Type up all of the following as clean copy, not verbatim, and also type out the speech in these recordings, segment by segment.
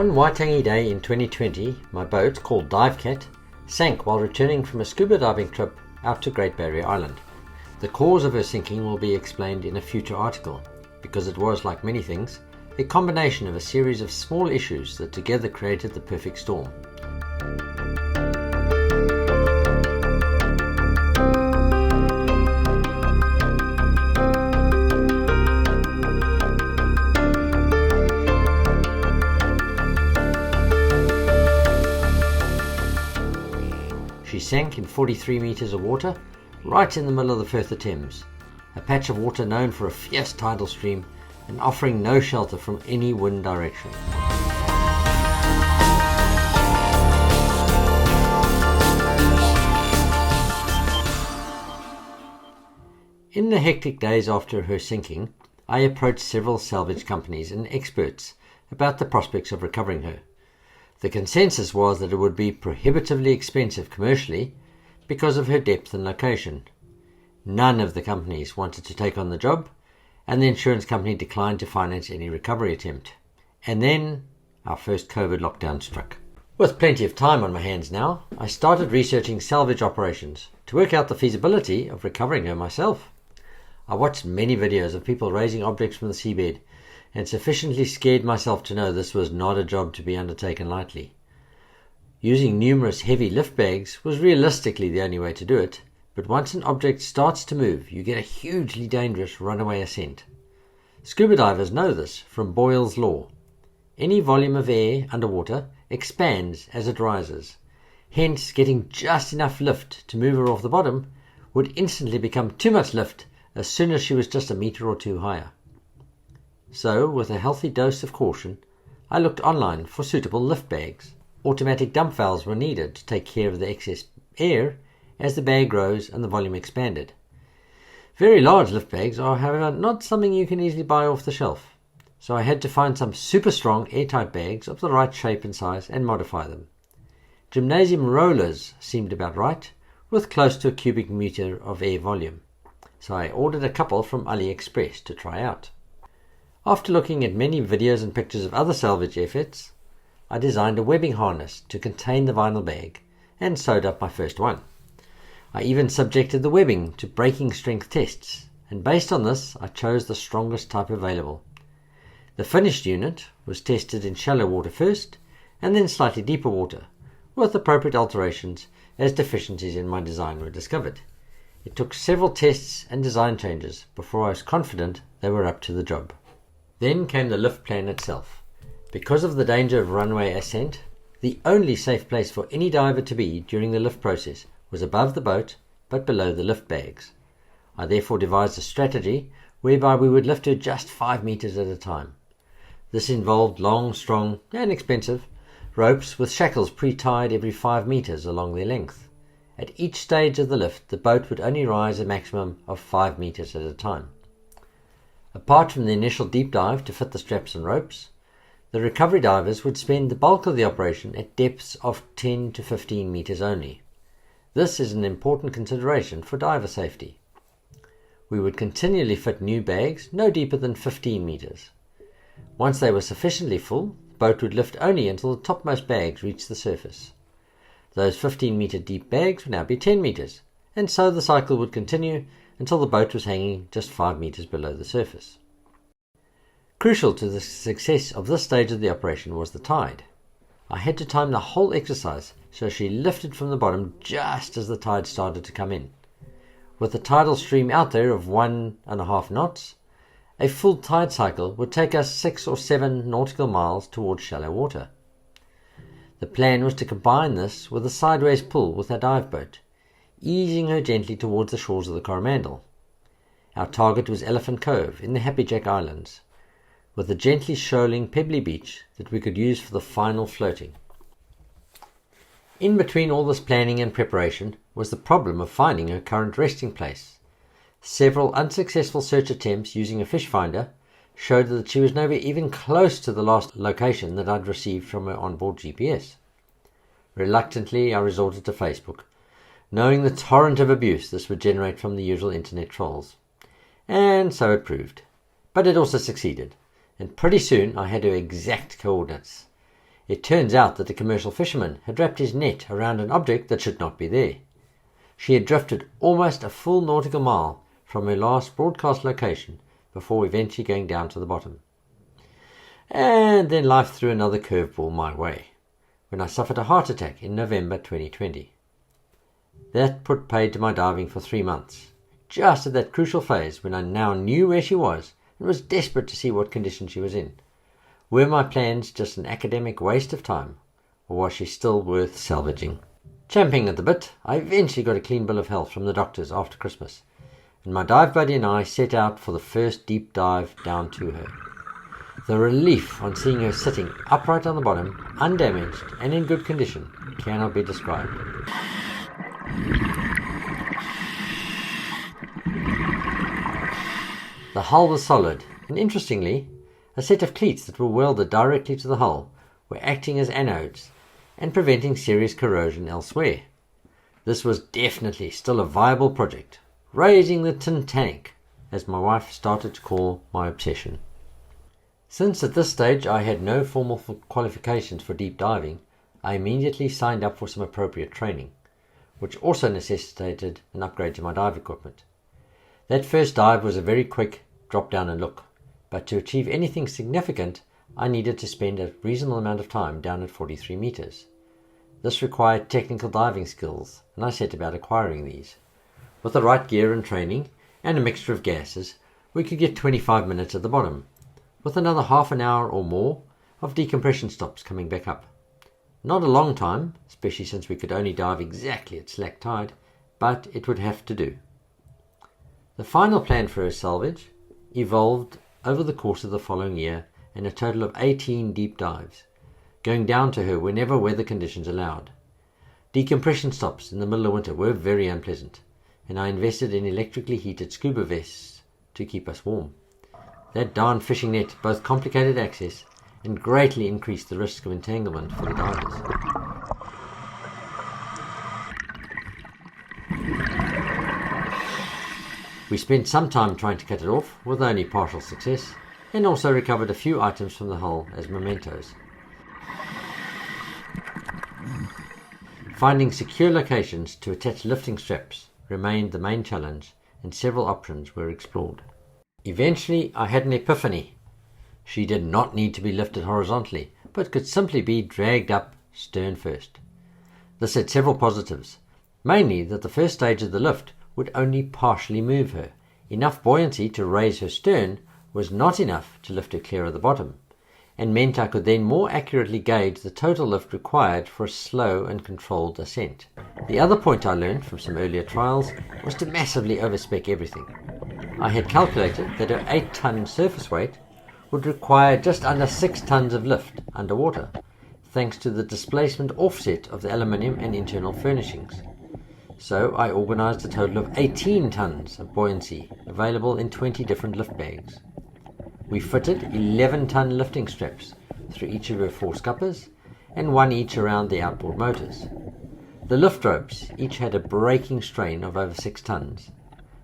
One Waitangi day in 2020, my boat, called Divecat, sank while returning from a scuba diving trip out to Great Barrier Island. The cause of her sinking will be explained in a future article, because it was, like many things, a combination of a series of small issues that together created the perfect storm. She sank in 43 metres of water, right in the middle of the Firth of Thames, a patch of water known for a fierce tidal stream and offering no shelter from any wind direction. In the hectic days after her sinking, I approached several salvage companies and experts about the prospects of recovering her. The consensus was that it would be prohibitively expensive commercially because of her depth and location. None of the companies wanted to take on the job, and the insurance company declined to finance any recovery attempt. And then our first COVID lockdown struck. With plenty of time on my hands now, I started researching salvage operations to work out the feasibility of recovering her myself. I watched many videos of people raising objects from the seabed and sufficiently scared myself to know this was not a job to be undertaken lightly. Using numerous heavy lift bags was realistically the only way to do it, but once an object starts to move, you get a hugely dangerous runaway ascent. Scuba divers know this from Boyle's law. Any volume of air underwater expands as it rises. Hence, getting just enough lift to move her off the bottom would instantly become too much lift as soon as she was just a metre or two higher. So, with a healthy dose of caution, I looked online for suitable lift bags. Automatic dump valves were needed to take care of the excess air as the bag rose and the volume expanded. Very large lift bags are, however, not something you can easily buy off the shelf, so I had to find some super strong airtight bags of the right shape and size and modify them. Gymnasium rollers seemed about right, with close to a cubic metre of air volume, so I ordered a couple from AliExpress to try out. After looking at many videos and pictures of other salvage efforts, I designed a webbing harness to contain the vinyl bag and sewed up my first one. I even subjected the webbing to breaking strength tests, and based on this I chose the strongest type available. The finished unit was tested in shallow water first and then slightly deeper water, with appropriate alterations as deficiencies in my design were discovered. It took several tests and design changes before I was confident they were up to the job. Then came the lift plan itself. Because of the danger of runway ascent, the only safe place for any diver to be during the lift process was above the boat but below the lift bags. I therefore devised a strategy whereby we would lift her just 5 metres at a time. This involved long, strong and expensive ropes with shackles pre-tied every 5 metres along their length. At each stage of the lift, the boat would only rise a maximum of 5 metres at a time. Apart from the initial deep dive to fit the straps and ropes, the recovery divers would spend the bulk of the operation at depths of 10 to 15 metres only. This is an important consideration for diver safety. We would continually fit new bags no deeper than 15 metres. Once they were sufficiently full, the boat would lift only until the topmost bags reached the surface. Those 15-metre deep bags would now be 10 metres, and so the cycle would continue until the boat was hanging just 5 metres below the surface. Crucial to the success of this stage of the operation was the tide. I had to time the whole exercise so she lifted from the bottom just as the tide started to come in. With the tidal stream out there of 1.5 knots, a full tide cycle would take us 6 or 7 nautical miles towards shallow water. The plan was to combine this with a sideways pull with our dive boat, easing her gently towards the shores of the Coromandel. Our target was Elephant Cove in the Happy Jack Islands, with a gently shoaling pebbly beach that we could use for the final floating. In between all this planning and preparation was the problem of finding her current resting place. Several unsuccessful search attempts using a fish finder showed that she was nowhere even close to the last location that I'd received from her onboard GPS. Reluctantly, I resorted to Facebook, knowing the torrent of abuse this would generate from the usual internet trolls. And so it proved. But it also succeeded, and pretty soon I had her exact coordinates. It turns out that the commercial fisherman had wrapped his net around an object that should not be there. She had drifted almost a full nautical mile from her last broadcast location before eventually going down to the bottom. And then life threw another curveball my way, when I suffered a heart attack in November 2020. That put paid to my diving for 3 months, just at that crucial phase when I now knew where she was and was desperate to see what condition she was in. Were my plans just an academic waste of time, or was she still worth salvaging? Champing at the bit, I eventually got a clean bill of health from the doctors after Christmas, and my dive buddy and I set out for the first deep dive down to her. The relief on seeing her sitting upright on the bottom, undamaged and in good condition, cannot be described. The hull was solid, and interestingly, a set of cleats that were welded directly to the hull were acting as anodes and preventing serious corrosion elsewhere. This was definitely still a viable project, raising the Titanic, as my wife started to call my obsession. Since at this stage I had no formal qualifications for deep diving, I immediately signed up for some appropriate training, which also necessitated an upgrade to my dive equipment. That first dive was a very quick drop down and look, but to achieve anything significant, I needed to spend a reasonable amount of time down at 43 meters. This required technical diving skills, and I set about acquiring these. With the right gear and training, and a mixture of gases, we could get 25 minutes at the bottom, with another half an hour or more of decompression stops coming back up. Not a long time, especially since we could only dive exactly at slack tide, but it would have to do. The final plan for her salvage evolved over the course of the following year in a total of 18 deep dives, going down to her whenever weather conditions allowed. Decompression stops in the middle of winter were very unpleasant, and I invested in electrically heated scuba vests to keep us warm. That darn fishing net both complicated access and greatly increased the risk of entanglement for the divers. We spent some time trying to cut it off, with only partial success, and also recovered a few items from the hull as mementos. Finding secure locations to attach lifting straps remained the main challenge, and several options were explored. Eventually, I had an epiphany. She did not need to be lifted horizontally, but could simply be dragged up stern first. This had several positives, mainly that the first stage of the lift would only partially move her. Enough buoyancy to raise her stern was not enough to lift her clear of the bottom, and meant I could then more accurately gauge the total lift required for a slow and controlled ascent. The other point I learned from some earlier trials was to massively overspec everything. I had calculated that her 8-ton surface weight would require just under 6 tons of lift underwater, thanks to the displacement offset of the aluminium and internal furnishings. So I organized a total of 18 tons of buoyancy available in 20 different lift bags. We fitted 11-ton lifting straps through each of her 4 scuppers and 1 each around the outboard motors. The lift ropes each had a braking strain of over 6 tons.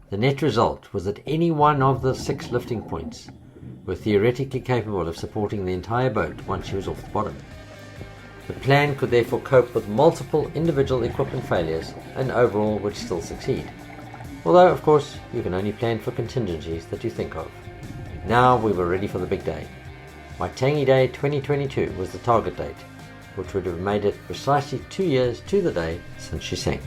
The net result was that any one of the 6 lifting points were theoretically capable of supporting the entire boat once she was off the bottom. The plan could therefore cope with multiple individual equipment failures and overall would still succeed. Although, of course, you can only plan for contingencies that you think of. Now we were ready for the big day. My Tangy Day 2022 was the target date, which would have made it precisely 2 years to the day since she sank.